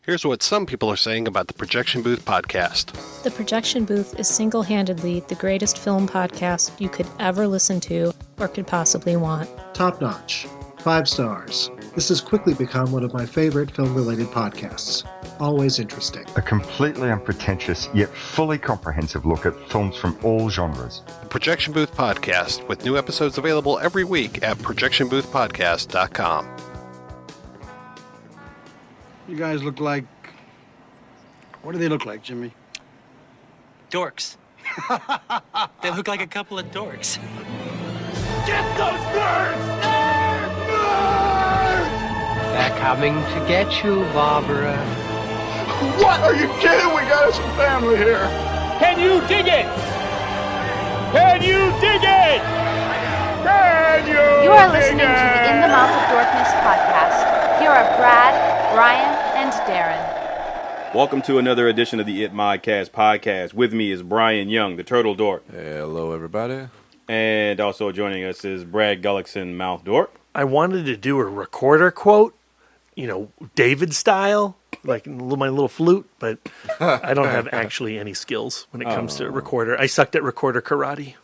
Here's what some people are saying about the Projection Booth podcast. The Projection Booth is single-handedly the greatest film podcast you could ever listen to or could possibly want. Top notch. 5 stars. This has quickly become one of my favorite film-related podcasts. Always interesting. A completely unpretentious yet fully comprehensive look at films from all genres. The Projection Booth podcast, with new episodes available every week at projectionboothpodcast.com. You guys look like... What do they look like, Jimmy? Dorks. They look like a couple of dorks. Get those birds! Nerds! Nerds! They're coming to get you, Barbara. What? Are you kidding? We got us some family here. Can you dig it? Can you dig it? Can you You are listening to the In the Mouth of Dorkness podcast. Here are Brad, Brian, and Darren. Welcome to another edition of the It Modcast podcast. With me is Brian Young, the Turtle Dork. Hello, everybody. And also joining us is Brad Gullickson, Mouth Dork. I wanted to do a recorder quote, David style, like my little flute, but I don't have actually any skills when it comes to recorder. I sucked at recorder karate.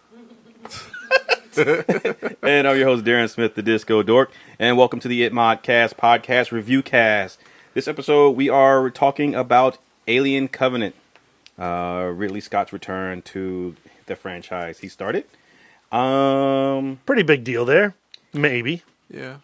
And I'm your host, Darren Smith, the Disco Dork. And welcome to the It Modcast podcast REVIEWcast. This episode, we are talking about Alien Covenant, Ridley Scott's return to the franchise he started. Pretty big deal there, maybe. Yeah.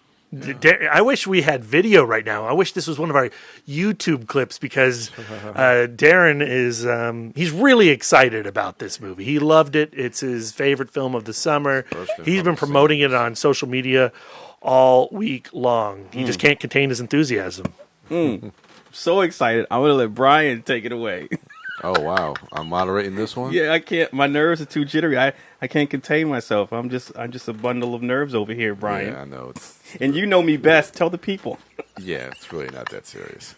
I wish we had video right now. I wish this was one of our YouTube clips because Darren is he's really excited about this movie. He loved it. It's his favorite film of the summer. He's been promoting it on social media all week long. He just can't contain his enthusiasm. So excited. I'm going to let Brian take it away. Oh, wow. I'm moderating this one? Yeah, I can't. My nerves are too jittery. I can't contain myself. I'm just a bundle of nerves over here, Brian. Yeah, I know. And you know me best. Tell the people. Yeah, it's really not that serious.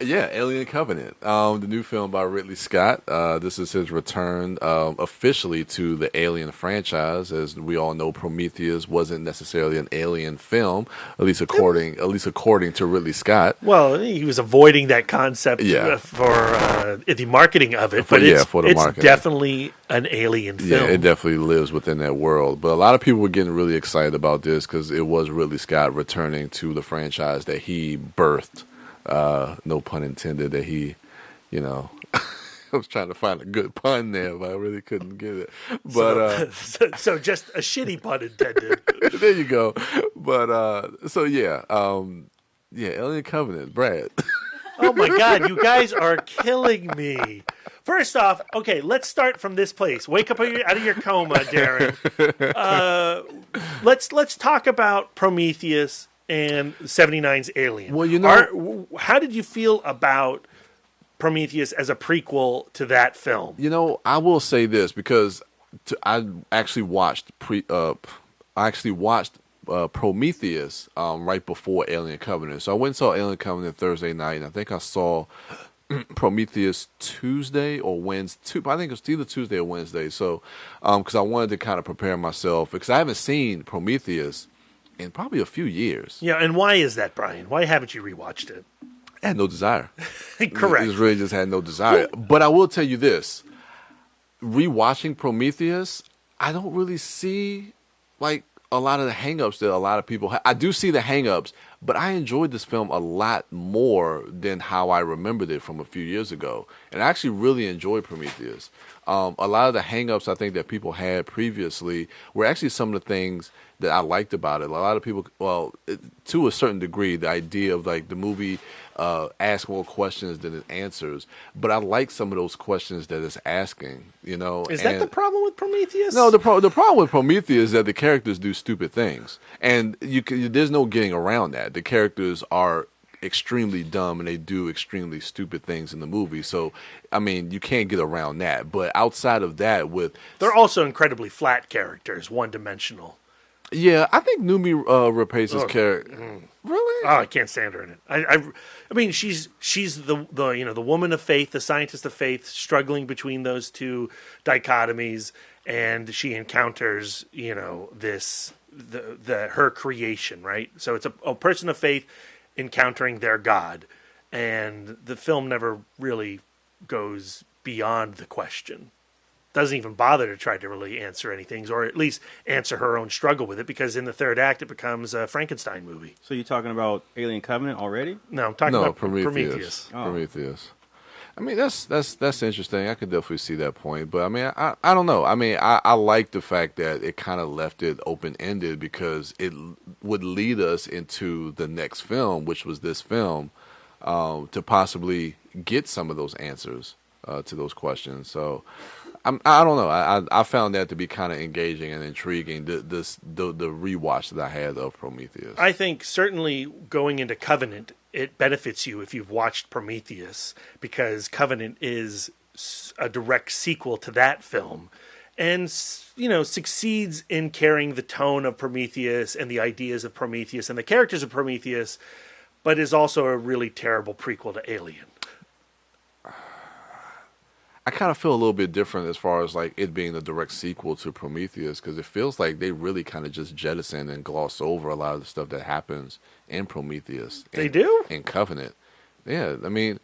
Alien Covenant, the new film by Ridley Scott. This is his return officially to the Alien franchise. As we all know, Prometheus wasn't necessarily an Alien film, at least according to Ridley Scott. Well, he was avoiding that concept for the marketing of it, but it's definitely an Alien film. Yeah, it definitely lives within that world. But a lot of people were getting really excited about this because it was Ridley Scott returning to the franchise that he birthed. No pun intended that he, I was trying to find a good pun there, but I really couldn't get it. But so just a shitty pun intended. There you go. But Alien Covenant, Brad. Oh my God, you guys are killing me. First off, okay, let's start from this place. Wake up out of your coma, Darren. Let's talk about Prometheus and 79's Alien. Well, how did you feel about Prometheus as a prequel to that film? I will say this because I actually watched Prometheus right before Alien Covenant. So I went and saw Alien Covenant Thursday night, and I think I saw Prometheus Tuesday or Wednesday. I think it was either Tuesday or Wednesday. So because I wanted to kind of prepare myself because I haven't seen Prometheus in probably a few years. Yeah, and why is that, Brian? Why haven't you rewatched it? I had no desire. Correct. Really just had no desire. But I will tell you this. Rewatching Prometheus, I don't really see like a lot of the hangups that a lot of people have. I do see the hangups, but I enjoyed this film a lot more than how I remembered it from a few years ago. And I actually really enjoyed Prometheus. A lot of the hangups I think that people had previously were actually some of the things that I liked about it. A lot of people, to a certain degree, the idea of like the movie asks more questions than it answers. But I like some of those questions that it's asking. Is that the problem with Prometheus? No, the problem with Prometheus is that the characters do stupid things, and there's no getting around that. The characters are extremely dumb and they do extremely stupid things in the movie. So, I mean, you can't get around that. But outside of that, they're also incredibly flat characters, one-dimensional. Yeah, I think Noomi Rapace's character. Really? Oh, I can't stand her in it. I mean, she's the woman of faith, the scientist of faith, struggling between those two dichotomies, and she encounters her creation, right? So it's a person of faith encountering their god. And the film never really goes beyond the question. Doesn't even bother to try to really answer anything, or at least answer her own struggle with it, because in the third act it becomes a Frankenstein movie. So you're talking about Alien Covenant already? No, I'm talking about Prometheus. Oh. Prometheus. I mean, that's interesting. I could definitely see that point. But, I mean, I don't know. I mean, I like the fact that it kind of left it open-ended, because it would lead us into the next film, which was this film, to possibly get some of those answers to those questions. So, I don't know. I found that to be kind of engaging and intriguing, the rewatch that I had of Prometheus. I think certainly going into Covenant, it benefits you if you've watched Prometheus, because Covenant is a direct sequel to that film, and succeeds in carrying the tone of Prometheus and the ideas of Prometheus and the characters of Prometheus, but is also a really terrible prequel to Alien. I kind of feel a little bit different as far as like it being the direct sequel to Prometheus, because it feels like they really kind of just jettison and gloss over a lot of the stuff that happens in Prometheus. They do? In Covenant. Yeah, I mean,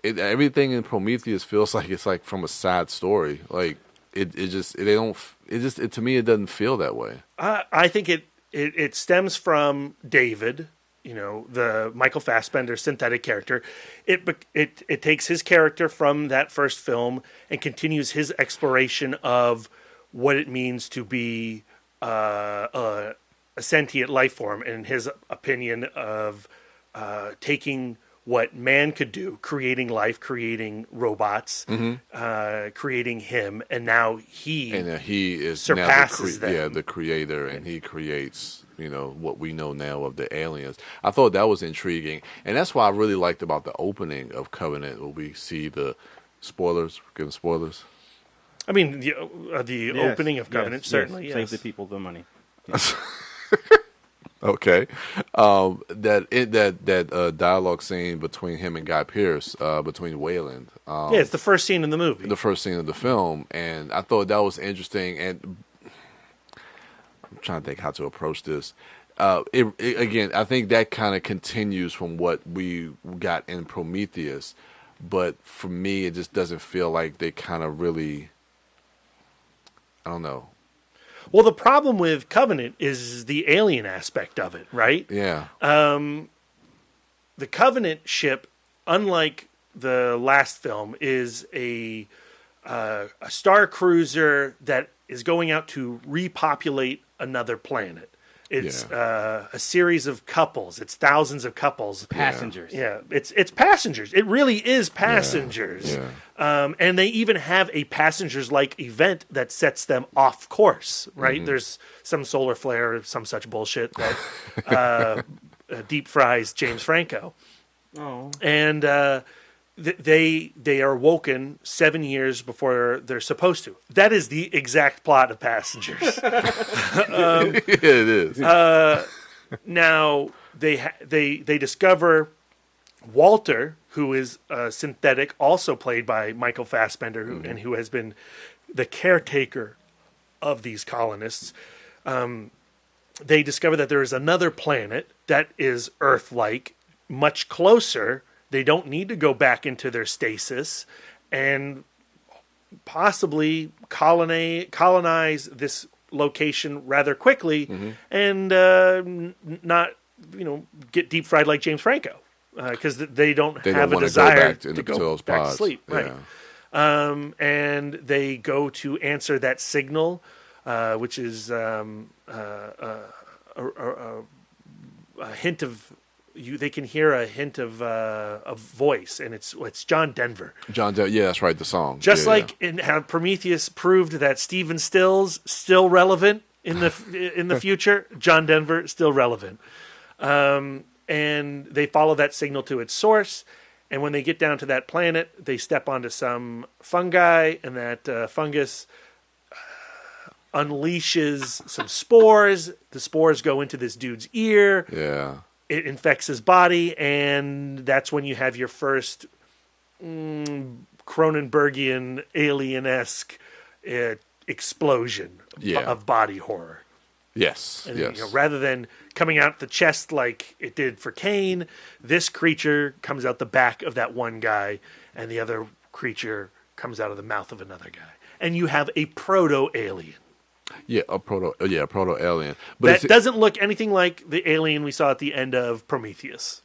everything in Prometheus feels like it's like from a side story. Like to me it doesn't feel that way. I think it stems from David, the Michael Fassbender synthetic character. It takes his character from that first film and continues his exploration of what it means to be a sentient life form, and his opinion of taking what man could do, creating life, creating robots, creating him, and now he is surpasses now them. the creator, and he creates what we know now of the aliens. I thought that was intriguing, and that's what I really liked about the opening of Covenant, where we see the spoilers. We're giving spoilers. I mean, the opening of Covenant, certainly, yes. Save the people the money. Yes. Okay. That dialogue scene between him and Guy Pearce, between Wayland. It's the first scene in the movie. The first scene of the film, and I thought that was interesting, and I'm trying to think how to approach this. Again, I think that kind of continues from what we got in Prometheus, but for me, it just doesn't feel like they kind of really, I don't know. Well, the problem with Covenant is the alien aspect of it, right? Yeah. The Covenant ship, unlike the last film, is a star cruiser that is going out to repopulate another planet. It's a series of couples. It's thousands of couples. Passengers. Yeah, it's passengers. It really is passengers. Yeah. And they even have a passengers-like event that sets them off course, right? Mm-hmm. There's some solar flare or some such bullshit that deep fries James Franco. Oh. And they are woken 7 years before they're supposed to. That is the exact plot of Passengers. It is. Now they discover Walter, who is synthetic, also played by Michael Fassbender, and who has been the caretaker of these colonists. They discover that there is another planet that is Earth-like, much closer. They don't need to go back into their stasis, and possibly colonize this location rather quickly, and not get deep fried like James Franco, because they don't have a desire to go back to sleep. Right. And they go to answer that signal, which is a hint of. They can hear a hint of a voice, and it's John Denver. Yeah, that's right. The song, just in how Prometheus proved that Stephen Stills still relevant in the future. John Denver still relevant, and they follow that signal to its source. And when they get down to that planet, they step onto some fungi, and that fungus unleashes some spores. The spores go into this dude's ear. Yeah. It infects his body, and that's when you have your first Cronenbergian, alien-esque explosion of body horror. Yes, And, yes. you know, rather than coming out the chest like it did for Kane, this creature comes out the back of that one guy, and the other creature comes out of the mouth of another guy. And you have a proto-alien. Yeah, a proto-alien. But that doesn't look anything like the alien we saw at the end of Prometheus.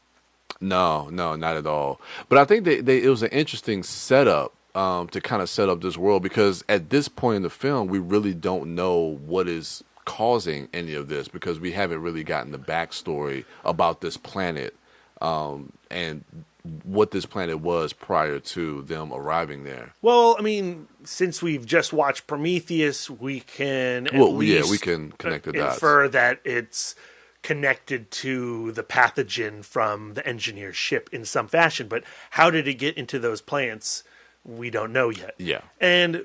No, not at all. But I think it was an interesting setup to kind of set up this world, because at this point in the film, we really don't know what is causing any of this, because we haven't really gotten the backstory about this planet and what this planet was prior to them arriving there. Well, I mean, since we've just watched Prometheus, we can we can connect the dots. Infer that it's connected to the pathogen from the engineer's ship in some fashion. But how did it get into those plants? We don't know yet. Yeah. And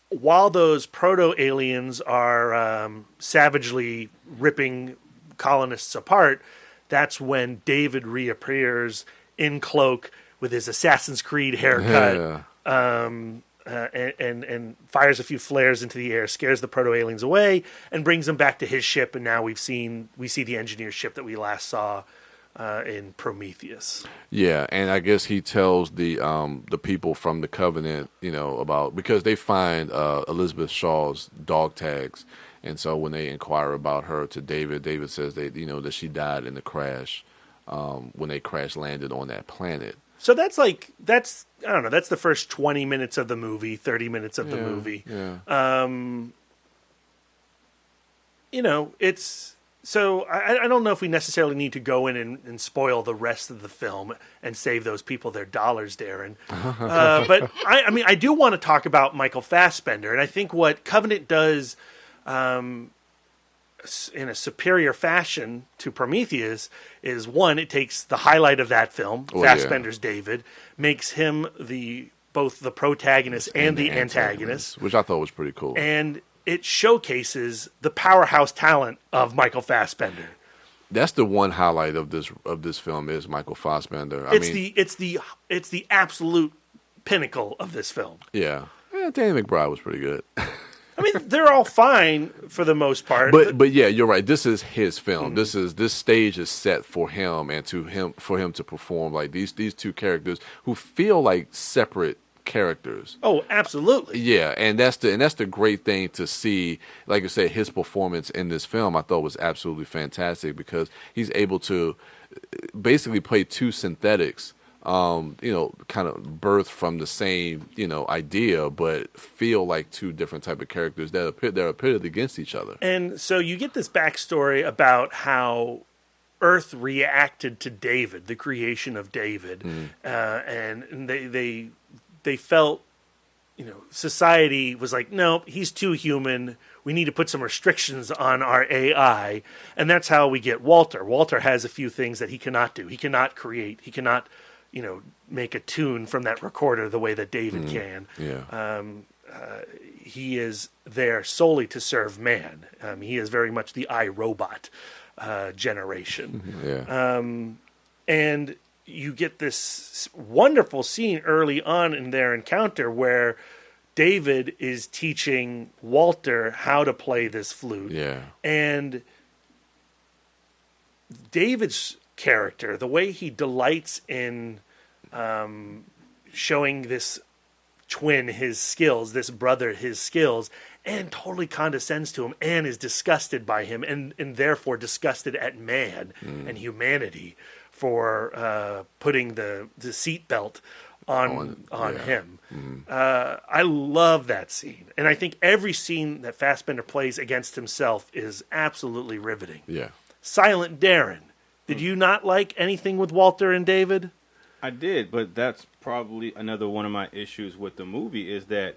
while those proto-aliens are savagely ripping colonists apart, that's when David reappears in cloak with his Assassin's Creed haircut, and fires a few flares into the air, scares the proto-aliens away, and brings them back to his ship. And now we see the engineer's ship that we last saw in Prometheus. Yeah, and I guess he tells the people from the Covenant, about, because they find Elizabeth Shaw's dog tags, and so when they inquire about her to David, David says that she died in the crash when they crash landed on that planet. So that's I don't know, that's the first 20 minutes of the movie, 30 minutes of the movie. Yeah. It's. So I don't know if we necessarily need to go in and spoil the rest of the film and save those people their dollars, Darren. But I do want to talk about Michael Fassbender, and I think what Covenant does in a superior fashion to Prometheus is, one, it takes the highlight of that film, Fassbender's David, makes him both the protagonist and the antagonist, which I thought was pretty cool, and it showcases the powerhouse talent of Michael Fassbender. That's the one highlight of this film is Michael Fassbender. It's the absolute pinnacle of this film. Yeah, Danny McBride was pretty good. I mean, they're all fine for the most part. But yeah, you're right. This is his film. Mm-hmm. This stage is set for him and for him to perform like these two characters who feel like separate characters. Oh, absolutely. Yeah, and that's the great thing to see. Like I said, his performance in this film I thought was absolutely fantastic, because he's able to basically play two synthetics, kind of birthed from the same, idea, but feel like two different type of characters that are pitted against each other. And so you get this backstory about how Earth reacted to David, the creation of David, and they felt, society was like, no, he's too human. We need to put some restrictions on our AI. And that's how we get Walter. Walter has a few things that he cannot do. He cannot create. He cannot, make a tune from that recorder the way that David can. Yeah. He is there solely to serve man. He is very much the iRobot generation. Yeah. And you get this wonderful scene early on in their encounter where David is teaching Walter how to play this flute. Yeah. And David's character, the way he delights in showing this twin his skills, this brother his skills, and totally condescends to him and is disgusted by him and therefore disgusted at man and humanity for putting the seatbelt on him. I love that scene. And I think every scene that Fassbender plays against himself is absolutely riveting. Yeah. Silent Darren, did you not like anything with Walter and David? I did, but that's probably another one of my issues with the movie is that,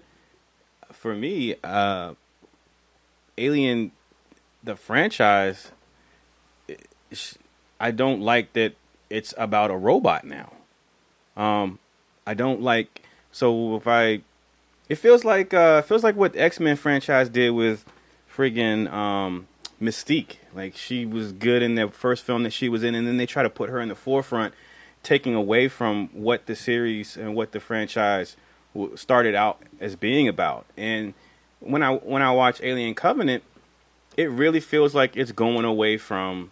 for me, Alien, the franchise, I don't like that it's about a robot now. I don't like, so it feels like what the X-Men franchise did with friggin' Mystique. Like, she was good in the first film that she was in, and then they try to put her in the forefront, taking away from what the series and what the franchise started out as being about. And when I watch Alien Covenant, it really feels like it's going away from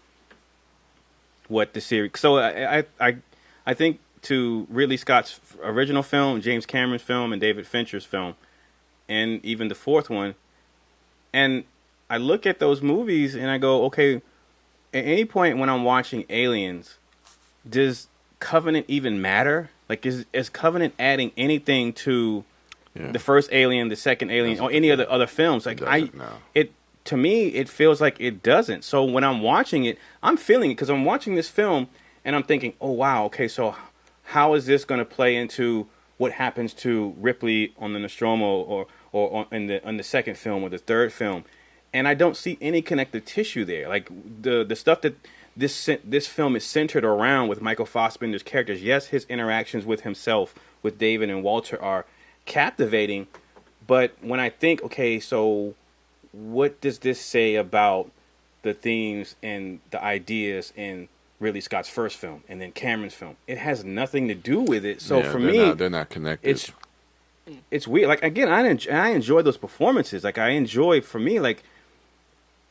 what the series. So I think to Ridley Scott's original film, James Cameron's film, and David Fincher's film, and even the fourth one, and I look at those movies and I go, okay, at any point when I'm watching Aliens, does Covenant even matter? Like, is Covenant adding anything to the first Alien, the second Alien, or any other films? Like, to me, it feels like it doesn't. So when I'm watching it, I'm feeling it because I'm watching this film and I'm thinking, oh wow, okay, so how is this going to play into what happens to Ripley on the Nostromo or in the second film or the third film? And I don't see any connective tissue there. Like the stuff that this film is centered around with Michael Fassbender's characters. Yes, his interactions with himself, with David and Walter are captivating. But when I think, okay, so what does this say about the themes and the ideas in Ridley Scott's first film and then Cameron's film? It has nothing to do with it. So for me, they're not connected. It's weird. Like, again, I enjoy those performances. Like, I enjoy, for me, like,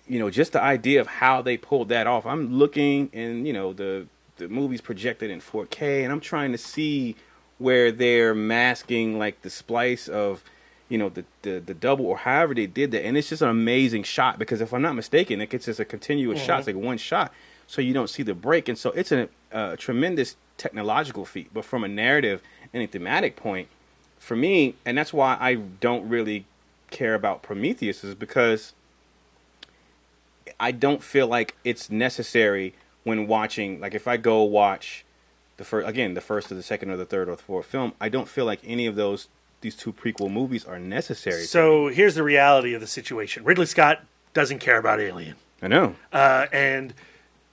you know, just the idea of how they pulled that off. I'm looking and, you know, the movie's projected in 4K and I'm trying to see where they're masking like the splice of, you know, the double or however they did that. And it's just an amazing shot because if I'm not mistaken, it's just a continuous shot. It's like one shot. So you don't see the break. And so it's a tremendous technological feat. But from a narrative and a thematic point, for me, and that's why I don't really care about Prometheus, is because I don't feel like it's necessary when watching. Like, if I go watch the first or the second or the third or the fourth film, I don't feel like any of these two prequel movies are necessary. So here's the reality of the situation. Ridley Scott doesn't care about Alien. I know. And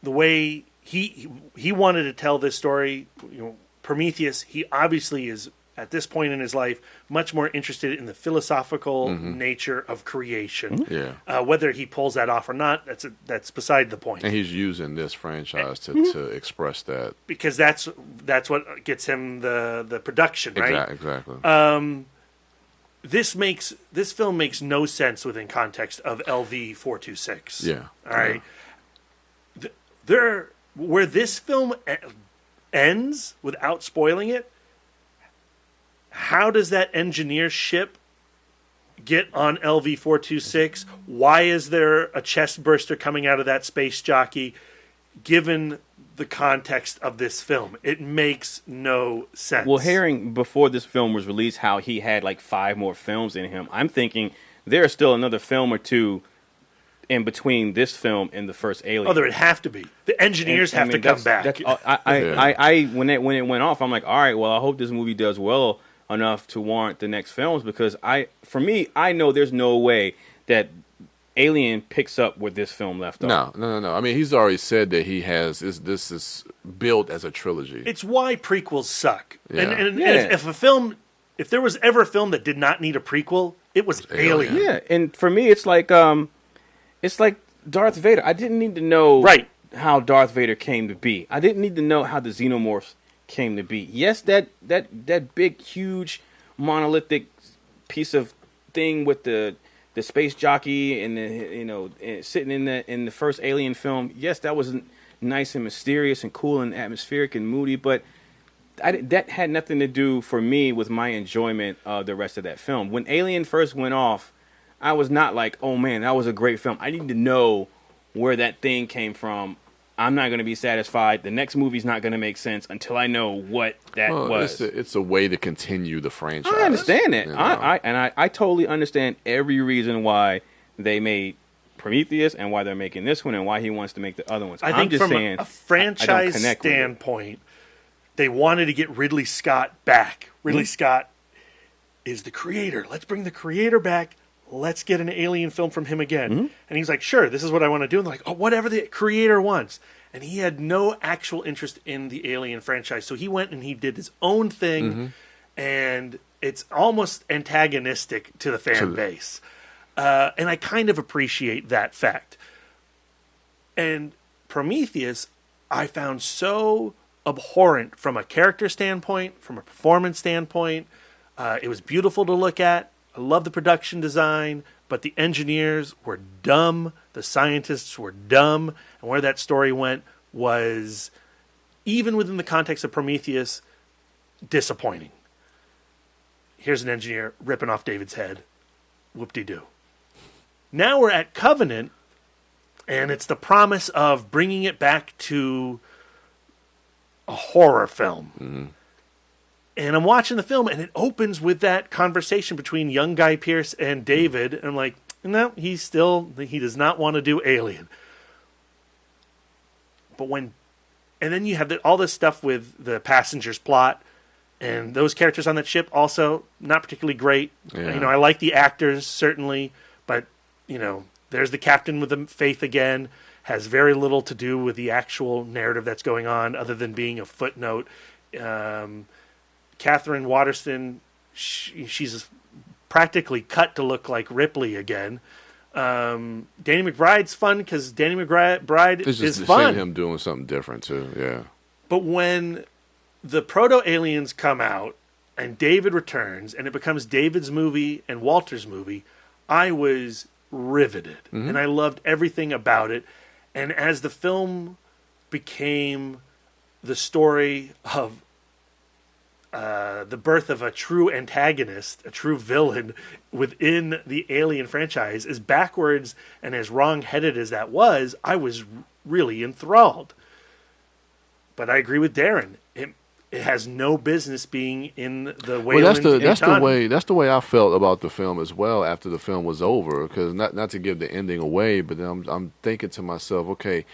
the way he wanted to tell this story, you know, Prometheus, he obviously is, at this point in his life, much more interested in the philosophical nature of creation. Yeah. Whether he pulls that off or not, that's beside the point. And he's using this franchise to express that. Because that's what gets him the production, right? Exactly. This film makes no sense within context of LV 426. Yeah. All right. Where this film ends, without spoiling it, how does that engineer ship get on LV 426? Why is there a chest burster coming out of that space jockey? Given the context of this film, it makes no sense. Well, hearing before this film was released how he had like 5 more films in him, I'm thinking there's still another film or two in between this film and the first Alien. Oh, there would have to be. The engineers have to come back. When it went off, I'm like, all right, well, I hope this movie does well enough to warrant the next films, because I know there's no way that Alien picks up where this film left off. No. I mean, he's already said that he has this is built as a trilogy. It's why prequels suck. Yeah. And if there was ever a film that did not need a prequel, it was Alien. Yeah, and for me, it's like Darth Vader. I didn't need to know how Darth Vader came to be. I didn't need to know how the Xenomorphs came to be. Yes, that big, huge, monolithic piece of thing with the space jockey and sitting in the first Alien film. Yes, that was nice and mysterious and cool and atmospheric and moody, but that had nothing to do for me with my enjoyment of the rest of that film. When Alien first went off, I was not like, oh man, that was a great film. I need to know where that thing came from. I'm not going to be satisfied. The next movie's not going to make sense until I know what that was. It's a way to continue the franchise. I understand it. You know? I totally understand every reason why they made Prometheus and why they're making this one and why he wants to make the other ones. I think from a franchise standpoint, they wanted to get Ridley Scott back. Ridley Scott is the creator. Let's bring the creator back. Let's get an Alien film from him again. And he's like, sure, this is what I want to do. And they're like, oh, whatever the creator wants. And he had no actual interest in the Alien franchise. So he went and he did his own thing. And it's almost antagonistic to the fan base. And I kind of appreciate that fact. And Prometheus, I found so abhorrent from a character standpoint, from a performance standpoint. It was beautiful to look at. I love the production design. but the engineers were dumb, the scientists were dumb, and where that story went was, even within the context of Prometheus, disappointing. Here's an engineer ripping off David's head. Whoop-de-doo. Now we're at Covenant, and it's the promise of bringing it back to a horror film. Mm-hmm. And I'm watching the film, and it opens with that conversation between young Guy Pearce and David. And I'm like, no, he does not want to do Alien. And then you have all this stuff with the passengers plot, and those characters on that ship also not particularly great. Yeah. I like the actors, certainly, but, there's the captain with the faith again, has very little to do with the actual narrative that's going on, other than being a footnote. Catherine Waterston, she's practically cut to look like Ripley again. Danny McBride's fun because Danny McBride it's just is fun. Seeing him doing something different too, yeah. But when the proto-aliens come out and David returns and it becomes David's movie and Walter's movie, I was riveted. Mm-hmm. And I loved everything about it. And as the film became the story of the birth of a true antagonist, a true villain within the Alien franchise, as backwards and as wrong-headed as that was, I was really enthralled. But I agree with Darren. It has no business being in the way. Well, that's the way I felt about the film as well after the film was over. Because not to give the ending away, but I'm thinking to myself, okay,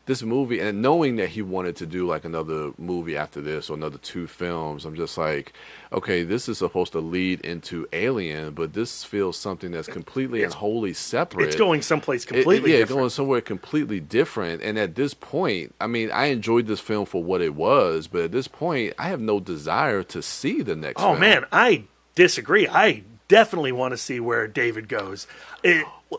this movie, and knowing that he wanted to do like another movie after this or another 2 films, I'm just like, okay, this is supposed to lead into Alien, but this feels something that's completely and wholly separate. It's going someplace completely different. Going somewhere completely different. And at this point, I mean, I enjoyed this film for what it was, but at this point, I have no desire to see the next film. Oh, man, I disagree. I definitely want to see where David goes.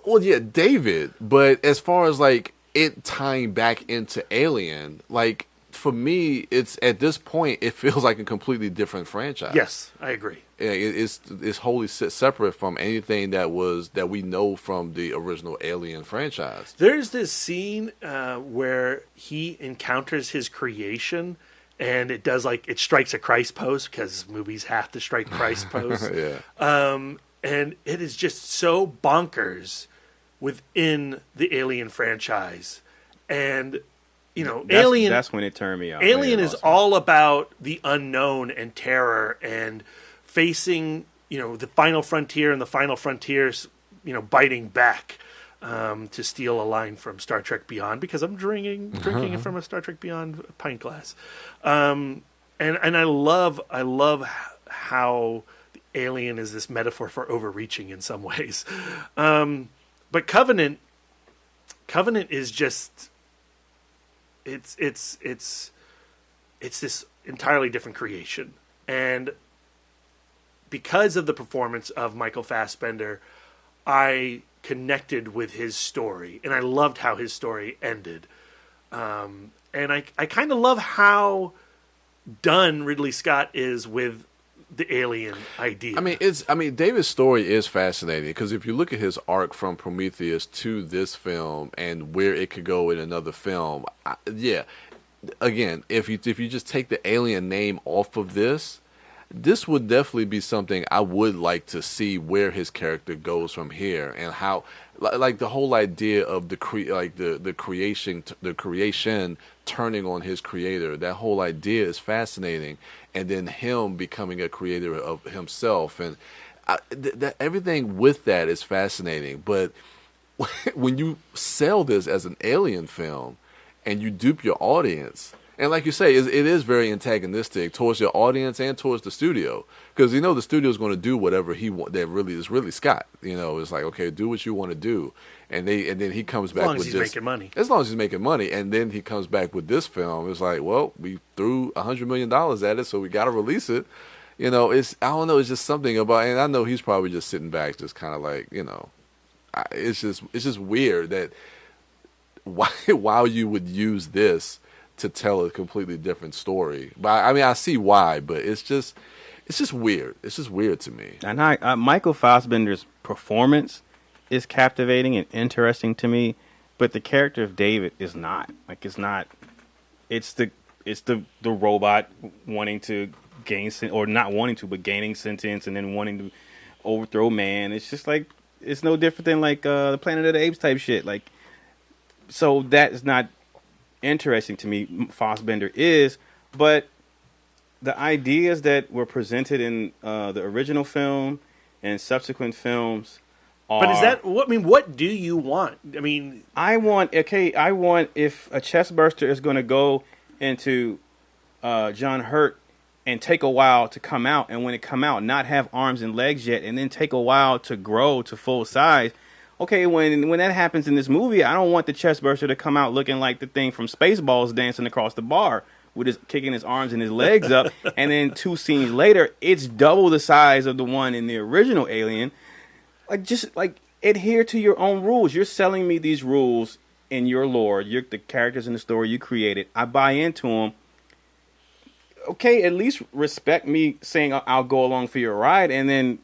Well, yeah, David, but as far as like, it tying back into Alien, like for me, it's at this point it feels like a completely different franchise. Yes, I agree. It's wholly separate from anything that we know from the original Alien franchise. There's this scene where he encounters his creation, and it strikes a Christ pose because movies have to strike Christ pose. Yeah. And it is just so bonkers within the Alien franchise. And, Alien... That's when it turned me off. Alien is all about the unknown and terror and facing, the final frontier and the final frontier's, biting back to steal a line from Star Trek Beyond because I'm drinking it from a Star Trek Beyond pint glass. And I love how the Alien is this metaphor for overreaching in some ways. But Covenant is just it's this entirely different creation. And because of the performance of Michael Fassbender, I connected with his story, and I loved how his story ended. And I kind of love how done Ridley Scott is with the Alien idea. I mean, David's story is fascinating because if you look at his arc from Prometheus to this film and where it could go in another film, again, if you just take the Alien name off of this would definitely be something I would like to see where his character goes from here and how, like the whole idea of the creation turning on his creator. That whole idea is fascinating. And then him becoming a creator of himself, and everything with that is fascinating. But when you sell this as an Alien film and you dupe your audience, and like you say, it is very antagonistic towards your audience and towards the studio, because the studio is going to do whatever he wants. That really is Ridley Scott. It's like, okay, do what you want to do, and then he comes back with this. As long as he's making money. As long as he's making money, and then he comes back with this film. It's like, well, we threw $100 million at it, so we got to release it. I don't know. It's just something about, and I know he's probably just sitting back, just kind of like, it's just weird that why you would use this to tell a completely different story. But I mean, I see why, but it's just weird. It's just weird to me. And Michael Fassbender's performance is captivating and interesting to me, but the character of David is not. Like, it's not. It's the robot wanting to gain or not wanting to, but gaining sentience and then wanting to overthrow man. It's just like it's no different than like the Planet of the Apes type shit. Like, so that is not interesting to me. Fassbender is, but the ideas that were presented in the original film and subsequent films are. But is that what? I mean, what do you want? I mean, I want if a chest burster is going to go into John Hurt and take a while to come out, and when it come out, not have arms and legs yet, and then take a while to grow to full size. Okay, when that happens in this movie, I don't want the chest burster to come out looking like the thing from Spaceballs dancing across the bar with his kicking his arms and his legs up, and then 2 scenes later, it's double the size of the one in the original Alien. Like, just like adhere to your own rules. You're selling me these rules in your lore. You're the characters in the story you created. I buy into them. Okay, at least respect me saying I'll go along for your ride, and then,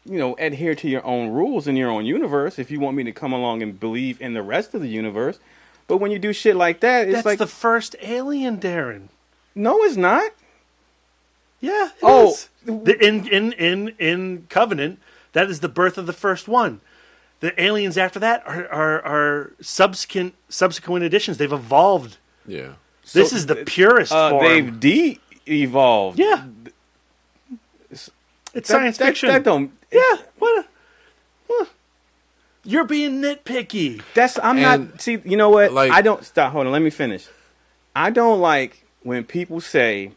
you know, adhere to your own rules in your own universe if you want me to come along and believe in the rest of the universe. But when you do shit like that, it's that's the first Alien, Darren. No, it's not. Yeah, it is. In Covenant, that is the birth of the first one. The aliens after that are subsequent editions. They've evolved. Yeah. This is the purest form. They've de-evolved. Yeah. It's science fiction. That don't. Yeah. What? You're being nitpicky. I'm not. See, you know what? I don't. Stop. Hold on. Let me finish. I don't like when people say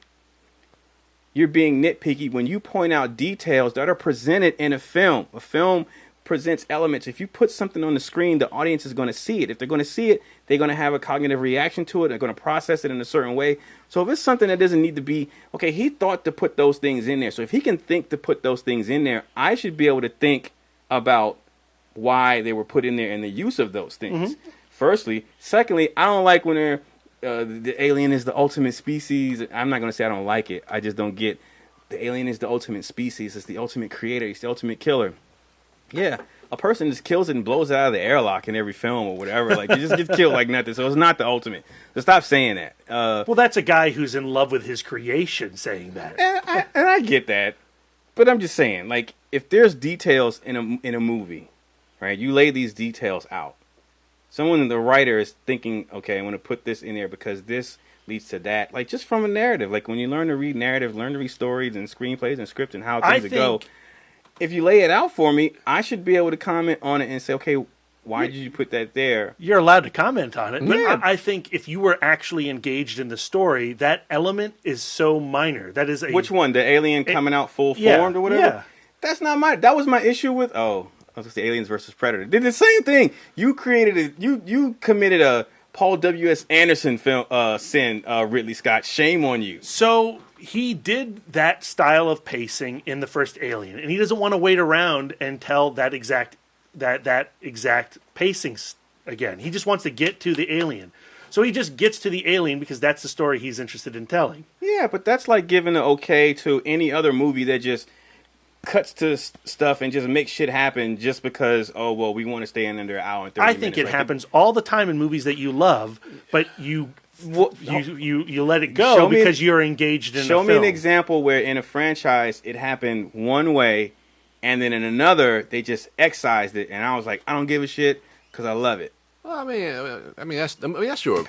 you're being nitpicky when you point out details that are presented in a film. A film presents elements. If you put something on the screen, the audience is going to see it. If they're going to see it, they're going to have a cognitive reaction to it. They're going to process it in a certain way. So if it's something that doesn't need to be, okay, he thought to put those things in there. So if he can think to put those things in there, I should be able to think about why they were put in there and the use of those things. Mm-hmm. Firstly. Secondly, I don't like when they're the alien is the ultimate species. I'm not going to say I don't like it. I just don't get the alien is the ultimate species. It's the ultimate creator. It's the ultimate killer. Yeah, a person just kills it and blows it out of the airlock in every film or whatever. Like, you just get killed like nothing. So it's not the ultimate. So stop saying that. Well, that's a guy who's in love with his creation saying that. And I get that. But I'm just saying, like, if there's details in a movie, right, you lay these details out. Someone, the writer, is thinking, okay, I'm going to put this in there because this leads to that. Like, just from a narrative. Like, when you learn to read narrative, learn to read stories and screenplays and scripts and how things go. If you lay it out for me, I should be able to comment on it and say, okay, why did you put that there? You're allowed to comment on it. But Yeah. I think if you were actually engaged in the story, that element is so minor. That is Which one? The alien coming out full formed or whatever? Yeah. That's not that was my issue with, I was going to say Aliens versus Predator. Did the same thing. You committed a Paul W.S. Anderson film, sin, Ridley Scott. Shame on you. So he did that style of pacing in the first Alien, and he doesn't want to wait around and tell that exact pacing again. He just wants to get to the alien. So he just gets to the alien because that's the story he's interested in telling. Yeah, but that's like giving the okay to any other movie that just cuts to stuff and just makes shit happen just because, we want to stay in under an hour and 30 minutes. I think it happens all the time in movies that you love, but you let it go because you're engaged in the film. Show me an example where in a franchise it happened one way, and then in another they just excised it, and I was like, I don't give a shit because I love it. Well, that's your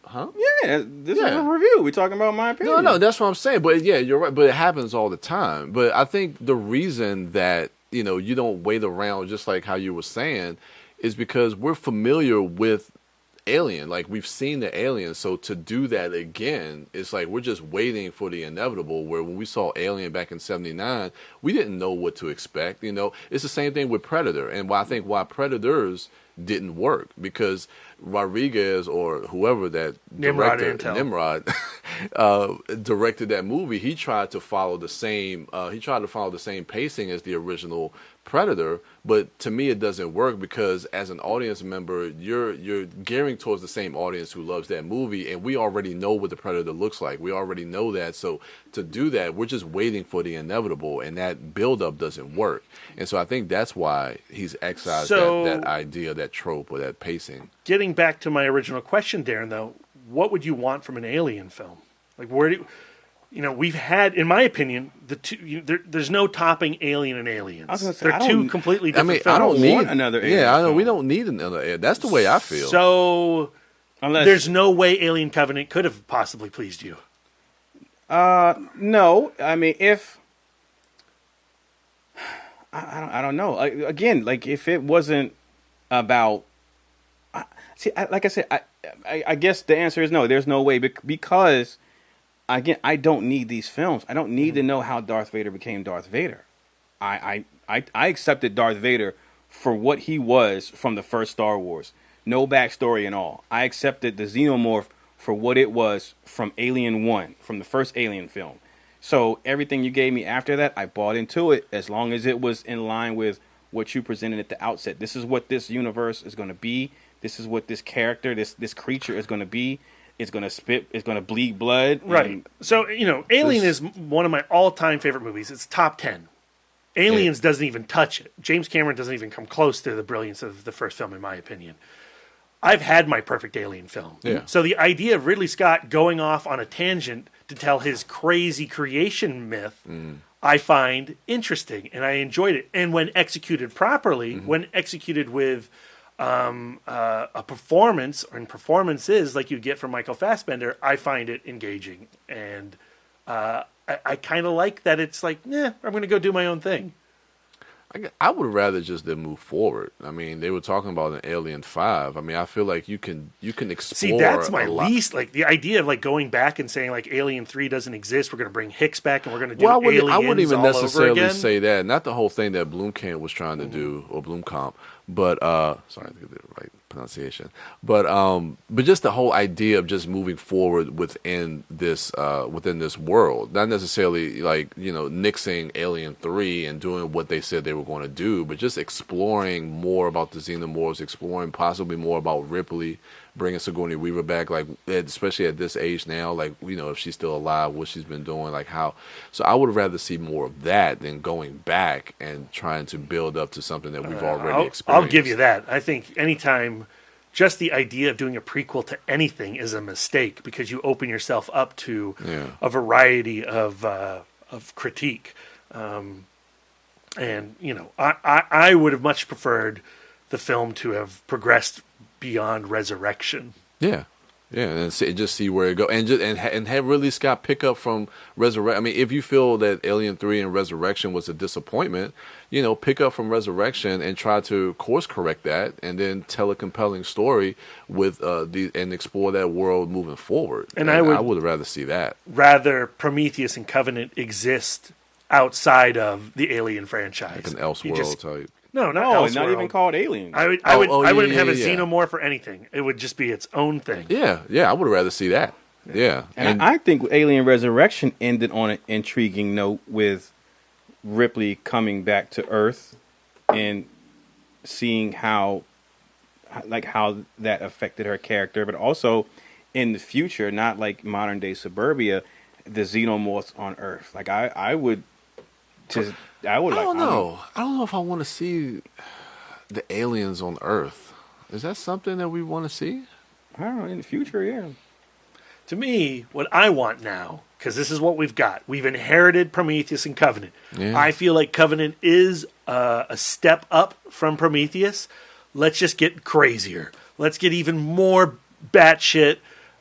huh? Yeah, this is a review. We're talking about my opinion. No, that's what I'm saying. But yeah, you're right. But it happens all the time. But I think the reason that you don't wait around, just like how you were saying, is because we're familiar with Alien. Like, we've seen the Alien. So to do that again, it's like we're just waiting for the inevitable. Where when we saw Alien back in '79, we didn't know what to expect. It's the same thing with Predator. And I think why Predators didn't work because Rodriguez or whoever that Nimrod directed that movie. He tried to follow the same. Pacing as the original Predator, but to me it doesn't work because as an audience member, you're gearing towards the same audience who loves that movie, and we already know what the Predator looks like. We already know that, so to do that, we're just waiting for the inevitable, and that build-up doesn't work. And so I think that's why he's excised that idea, that trope, or that pacing. Getting back to my original question, Darren, though, what would you want from an Alien film? Like, where do we've had, in my opinion, the two. There's no topping Alien and Aliens. I was gonna say, They're two completely different films. I don't need another Alien. Yeah, I know film. we don't need another. That's the way I feel. So, there's no way Alien Covenant could have possibly pleased you. No. I mean, if I don't know. Again, like if it wasn't about. See, like I said, I guess the answer is no. There's no way because. Again, I don't need these films. I don't need to know how Darth Vader became Darth Vader. I accepted Darth Vader for what he was from the first Star Wars. No backstory and all. I accepted the Xenomorph for what it was from Alien 1, from the first Alien film. So everything you gave me after that, I bought into it as long as it was in line with what you presented at the outset. This is what this universe is going to be. This is what this character, this creature is going to be. It's going to spit. It's going to bleed blood. Right. So, Alien is one of my all-time favorite movies. It's top 10. Aliens doesn't even touch it. James Cameron doesn't even come close to the brilliance of the first film, in my opinion. I've had my perfect Alien film. Yeah. So the idea of Ridley Scott going off on a tangent to tell his crazy creation myth, I find interesting, and I enjoyed it. And when executed properly, when executed with... a performance and performances like you get from Michael Fassbender, I find it engaging, and I kind of like that. It's like, I'm going to go do my own thing. I would rather just them move forward. I mean, they were talking about an Alien 5. I mean, I feel like you can explore. See, that's my least, like the idea of like going back and saying like Alien 3 doesn't exist. We're going to bring Hicks back and we're going to do Aliens I wouldn't even all over necessarily again. say that. Not the whole thing that Blomkamp was trying to do, or Blomkamp, but sorry to get the right pronunciation. But just the whole idea of just moving forward within this world, not necessarily like nixing Alien 3 and doing what they said they were going to do, but just exploring more about the Xenomorphs, exploring possibly more about Ripley, bringing Sigourney Weaver back, like especially at this age now, like if she's still alive, what she's been doing, like how. So I would rather see more of that than going back and trying to build up to something that we've already experienced. I'll give you that. I think anytime just the idea of doing a prequel to anything is a mistake because you open yourself up to a variety of critique. And I would have much preferred the film to have progressed beyond Resurrection. Yeah, and just see where it goes, and have Ridley Scott pick up from Resurrection. I mean, if you feel that Alien 3 and Resurrection was a disappointment, pick up from Resurrection and try to course correct that, and then tell a compelling story with and explore that world moving forward. And I would rather see that. Rather, Prometheus and Covenant exist outside of the Alien franchise, like an Elseworld type. No, it's not even called Alien. I wouldn't have a Xenomorph or anything. It would just be its own thing. Yeah, I would rather see that. Yeah. And I think Alien Resurrection ended on an intriguing note with Ripley coming back to Earth and seeing how that affected her character, but also in the future, not like modern day suburbia, the Xenomorphs on Earth. Like I don't know if I want to see the aliens on Earth. Is that something that we want to see? I don't know. In the future, yeah. To me, what I want now, because this is what we've got. We've inherited Prometheus and Covenant. Yeah. I feel like Covenant is a step up from Prometheus. Let's just get crazier. Let's get even more batshit,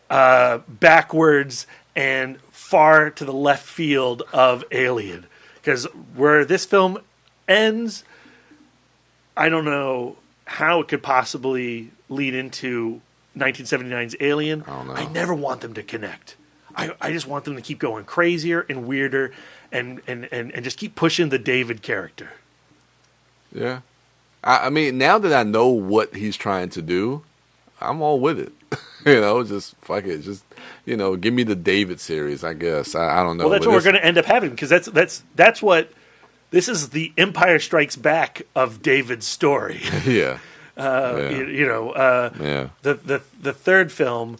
backwards, and far to the left field of Alien. Because where this film ends, I don't know how it could possibly lead into 1979's Alien. I never want them to connect. I just want them to keep going crazier and weirder and just keep pushing the David character. Yeah. I mean, now that I know what he's trying to do, I'm all with it. Just fuck it. Just give me the David series. I guess I don't know. Well, that's what we're going to end up having because that's what this is. The Empire Strikes Back of David's story. Yeah. The third film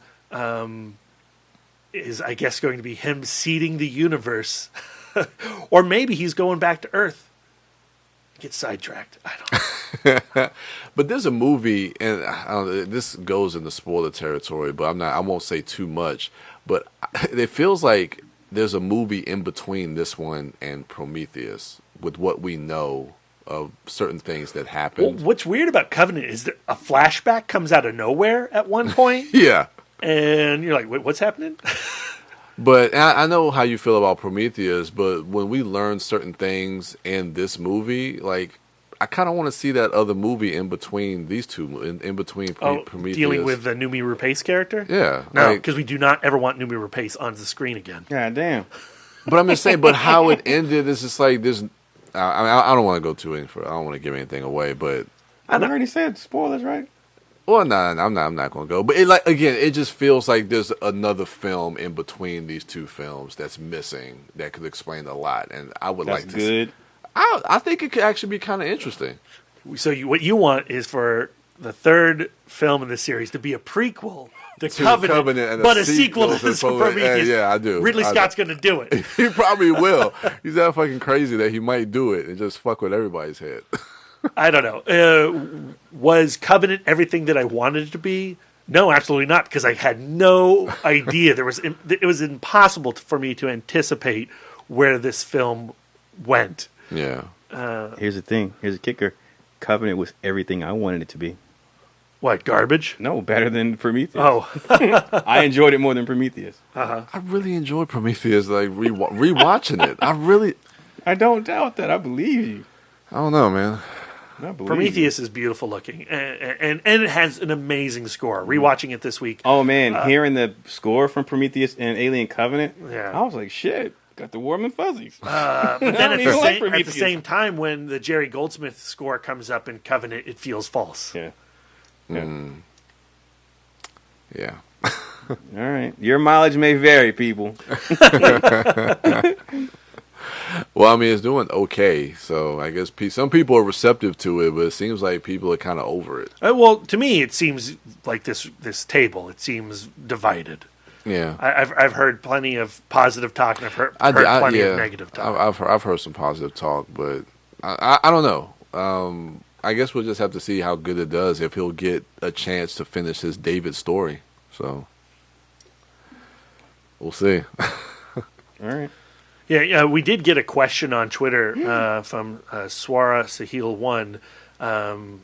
is, I guess, going to be him seeding the universe, or maybe he's going back to Earth. Get sidetracked. I don't know. But there's a movie, and this goes into spoiler territory, but I won't say too much. But it feels like there's a movie in between this one and Prometheus with what we know of certain things that happened. Well, what's weird about Covenant is that a flashback comes out of nowhere at one point. Yeah. And you're like, wait, what's happening? But I know how you feel about Prometheus, but when we learn certain things in this movie, like, I kind of want to see that other movie in between these two, in between Prometheus. Dealing with the Noomi Rapace character? Yeah. No, because we do not ever want Noomi Rapace on the screen again. God damn. But I'm just saying, but how it ended is just like this. I don't want to go too in for. I don't want to give anything away, but I already said spoilers, right? Well, no, I'm not going to go. But it just feels like there's another film in between these two films that's missing that could explain a lot, and I would like to. Good. I think it could actually be kind of interesting. So what you want is for the third film in the series to be a prequel to Covenant, but a sequel to Prometheus. Yeah, I do. Ridley Scott's going to do it. He probably will. He's that fucking crazy that he might do it and just fuck with everybody's head. I don't know. Was Covenant everything that I wanted it to be? No, absolutely not, because I had no idea. It was impossible for me to anticipate where this film went. Yeah. Here's the thing. Here's the kicker. Covenant was everything I wanted it to be. What, garbage? No, better than Prometheus. Oh. I enjoyed it more than Prometheus. I really enjoyed Prometheus, like rewatching it. I don't doubt that. I believe you. I don't know, man. Prometheus is beautiful looking, and it has an amazing score. Rewatching it this week. Oh, man. Hearing the score from Prometheus and Alien Covenant, yeah. I was like, shit. Got the warm and fuzzies. But then at the same time, when the Jerry Goldsmith score comes up in Covenant, it feels false. Yeah. Yeah. All right. Your mileage may vary, people. Well, I mean, it's doing okay. So I guess some people are receptive to it, but it seems like people are kind of over it. Well, to me, it seems like this table. It seems divided. Yeah, I've heard plenty of positive talk, and I've heard plenty of negative talk. I've heard some positive talk, but I don't know. I guess we'll just have to see how good it does if he'll get a chance to finish his David story. So we'll see. All right. Yeah, we did get a question on Twitter from Swara Sahil 1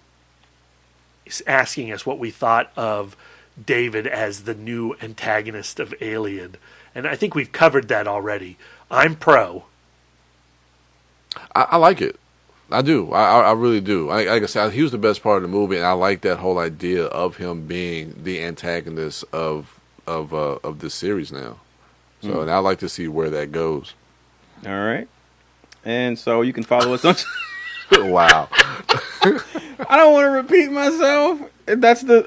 asking us what we thought of David as the new antagonist of Alien. And I think we've covered that already. I'm pro. I like it. I do. I really do. Like I said, he was the best part of the movie, and I like that whole idea of him being the antagonist of this series now. So, and I like to see where that goes. All right. And so you can follow us on. Wow. I don't want to repeat myself. That's the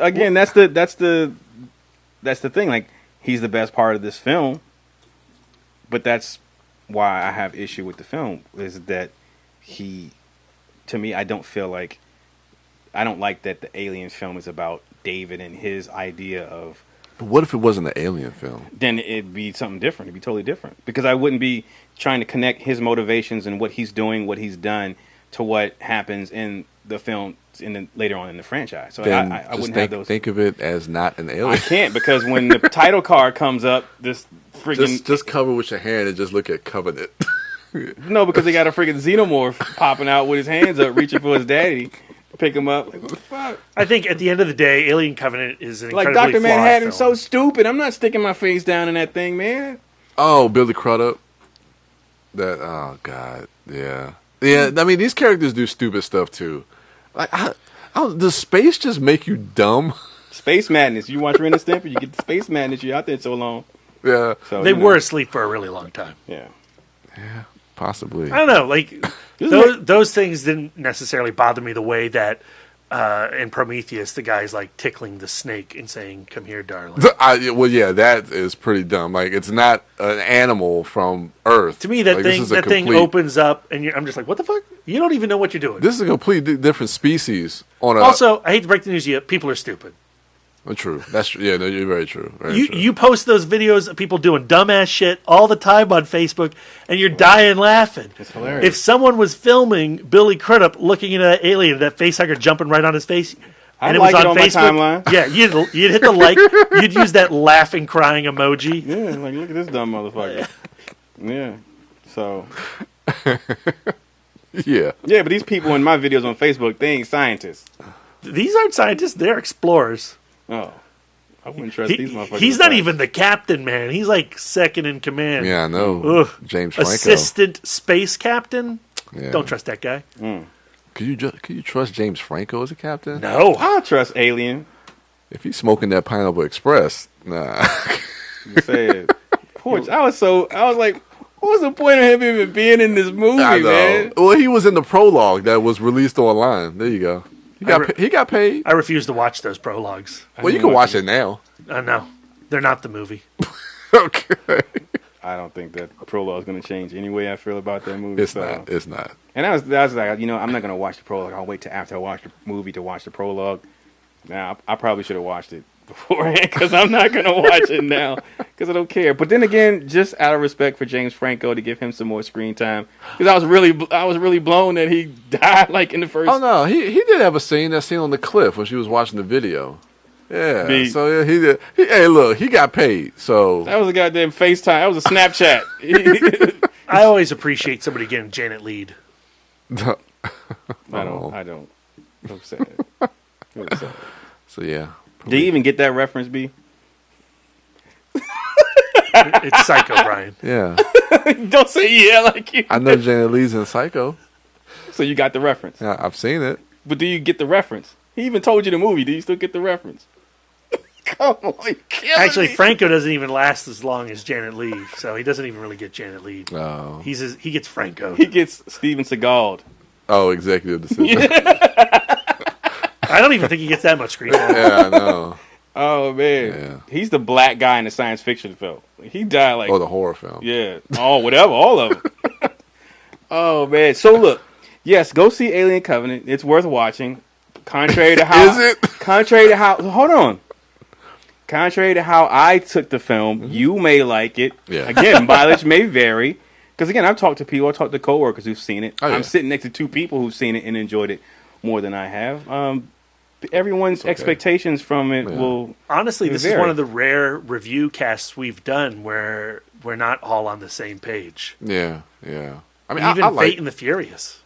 thing. Like, he's the best part of this film, but that's why I have issue with the film is that to me, I don't like that the Alien film is about David and his idea of. But what if it wasn't an Alien film? Then it'd be something different. It'd be totally different because I wouldn't be trying to connect his motivations and what he's doing, what he's done, to what happens in the film later on in the franchise. So then I wouldn't have those. Think of it as not an Alien. I can't because when the title card comes up, this freaking just cover with your hand and just look at Covenant. No, because they got a freaking xenomorph popping out with his hands up, reaching for his daddy. Pick him up. Like, what the fuck? I think at the end of the day, Alien Covenant is an incredibly Dr. Manhattan's film. so stupid. I'm not sticking my face down in that thing, man. Oh, Billy Crudup. Oh God, yeah. I mean, these characters do stupid stuff too. Like, does space just make you dumb? Space madness. You watch Ren and Stimpy, you get the space madness. You're out there so long. Yeah. So they were asleep for a really long time. Yeah. Possibly. I don't know. Like those things didn't necessarily bother me the way that in Prometheus the guy's like tickling the snake and saying, "Come here, darling." Well, yeah, that is pretty dumb. Like, it's not an animal from Earth. To me, that thing opens up, and I'm just like, "What the fuck? You don't even know what you're doing." This is a completely different species. Also, I hate to break the news to you, people are stupid. True. That's true. Yeah, no, you're very true. True. You post those videos of people doing dumbass shit all the time on Facebook, and you're dying laughing. It's hilarious. If someone was filming Billy Crudup looking at that alien, that facehugger jumping right on his face, and it was on Facebook, my timeline. Yeah, you'd hit the like, you'd use that laughing, crying emoji. Yeah, like, look at this dumb motherfucker. Yeah. So. Yeah. Yeah, but these people in my videos on Facebook, they ain't scientists. These aren't scientists; they're explorers. Oh, I wouldn't trust these motherfuckers. He's not even the captain, man. He's like second in command. Yeah, I know. Ugh. James Franco. Assistant space captain. Yeah. Don't trust that guy. Could you trust James Franco as a captain? No. I'll trust Alien. If he's smoking that Pineapple Express, nah. You said, Porch. I was like, what was the point of him even being in this movie, man? Well, he was in the prologue that was released online. There you go. He got paid. I refuse to watch those prologues. Well, you can watch it now. No, they're not the movie. Okay. I don't think that prologue is going to change any way I feel about that movie. It's not. It's not. And that was like, I'm not going to watch the prologue. I'll wait till after I watch the movie to watch the prologue. Now, I probably should have watched it beforehand because I'm not going to watch it now because I don't care. But then again, just out of respect for James Franco to give him some more screen time, because I was really blown that he died like in the first. Oh no, he did have a scene. That scene on the cliff when she was watching the video. Yeah. So yeah, he did. Hey, look, he got paid. So that was a goddamn FaceTime. That was a Snapchat. I always appreciate somebody getting Janet lead. I don't. I'm sad. So yeah. Do you even get that reference, B? It's Psycho, Brian. Yeah. Don't say yeah like you. I know Janet Leigh's in Psycho. So you got the reference. Yeah, I've seen it. But do you get the reference? He even told you the movie. Do you still get the reference? Come on, actually, Franco doesn't even last as long as Janet Leigh, so he doesn't even really get Janet Leigh. Oh. He gets Franco. He gets Steven Seagal. Oh, executive decision. I don't even think he gets that much screen time. Yeah, I know. Oh man, yeah. He's the black guy in the science fiction film. He died like the horror film. Yeah, whatever, all of them. Oh man, so look, yes, go see Alien Covenant. It's worth watching. Contrary to how is it? Contrary to how hold on. Contrary to how I took the film, you may like it. Yeah. Again, mileage may vary. Because again, I've talked to people, I've talked to coworkers who've seen it. Oh, yeah. I'm sitting next to two people who've seen it and enjoyed it more than I have. Everyone's expectations from it will honestly, this vary. is one of the rare review casts we've done where we're not all on the same page. Yeah. I mean, even I Fate and the Furious.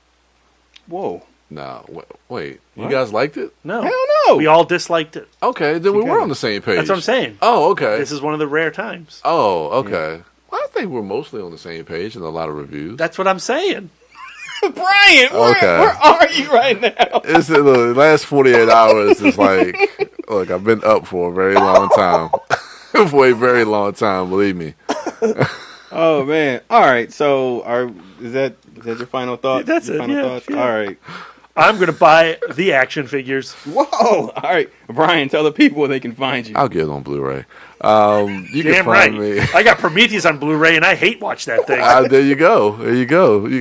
Whoa. No, wait. What? You guys liked it? No. Hell no. We all disliked it. Okay, then we were on the same page. That's what I'm saying. Oh, okay. This is one of the rare times. Oh, okay. Yeah. Well, I think we're mostly on the same page in a lot of reviews. That's what I'm saying. Brian, where are you right now? It's the last 48 hours is like, look, I've been up for a very long time. For a very long time, believe me. Oh man! All right, so is that your final thought? That's your it. Final thoughts? Yeah. All right. I'm gonna buy the action figures. Whoa! All right, Brian, tell the people where they can find you. I'll get it on Blu-ray. You Damn can find right. me. I got Prometheus on Blu-ray, and I hate watch that thing. There you go. You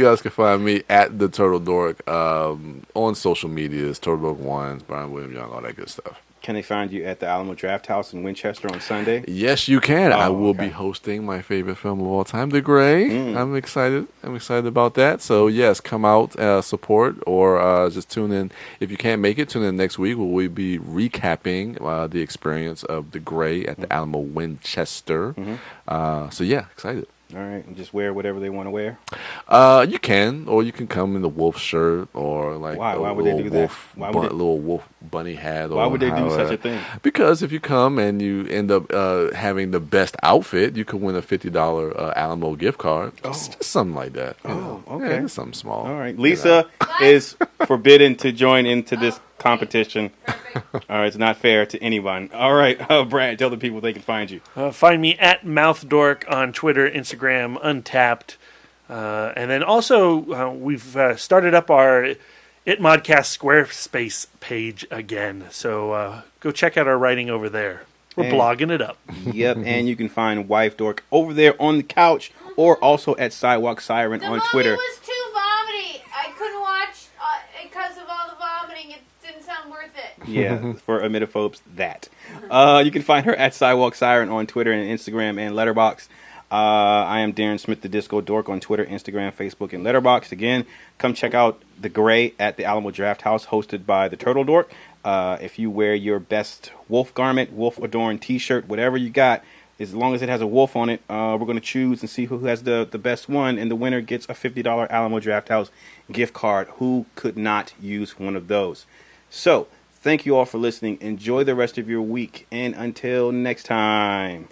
guys can find me at the Turtle Dork on social medias. Turtle Dork 1, Brian William Young, all that good stuff. Can they find you at the Alamo Draft House in Winchester on Sunday? Yes, you can. I will okay. be hosting my favorite film of all time, The Gray. I'm excited. About that. So, yes, come out, support, or just tune in. If you can't make it, tune in next week where we'll be recapping the experience of The Gray at the Alamo Winchester. So, yeah, excited. All right, and just wear whatever they want to wear. You can, or you can come in the wolf shirt, or like why would they do that? Little wolf bunny hat. Why would they do such a thing? Because if you come and you end up having the best outfit, you could win a $50 Alamo gift card. Oh. Just something like that. Oh, okay. Yeah, just something small. All right, Lisa is forbidden to join into this competition. All right, it's not fair to anyone. All right, Brad, tell the people they can find you. Find me at Mouth Dork on Twitter, Instagram, Untapped. And then also, we've started up our It Modcast Squarespace page again. So go check out our writing over there. We're blogging it up. Yep, and you can find Wife Dork over there on the couch or also at Sidewalk Siren on Twitter. The movie was too vomity. I couldn't watch because of all the vomiting. It didn't sound worth it. Yeah, for emetophobes, that. You can find her at Sidewalk Siren on Twitter and Instagram and Letterboxd. I am Darren Smith, the Disco Dork, on Twitter, Instagram, Facebook, and Letterboxd. Again, come check out The Gray at the Alamo Draft House, hosted by the Turtle Dork. If you wear your best wolf garment, wolf-adorned T-shirt, whatever you got, as long as it has a wolf on it, we're going to choose and see who has the best one, and the winner gets a $50 Alamo Draft House gift card. Who could not use one of those? So, thank you all for listening. Enjoy the rest of your week, and until next time.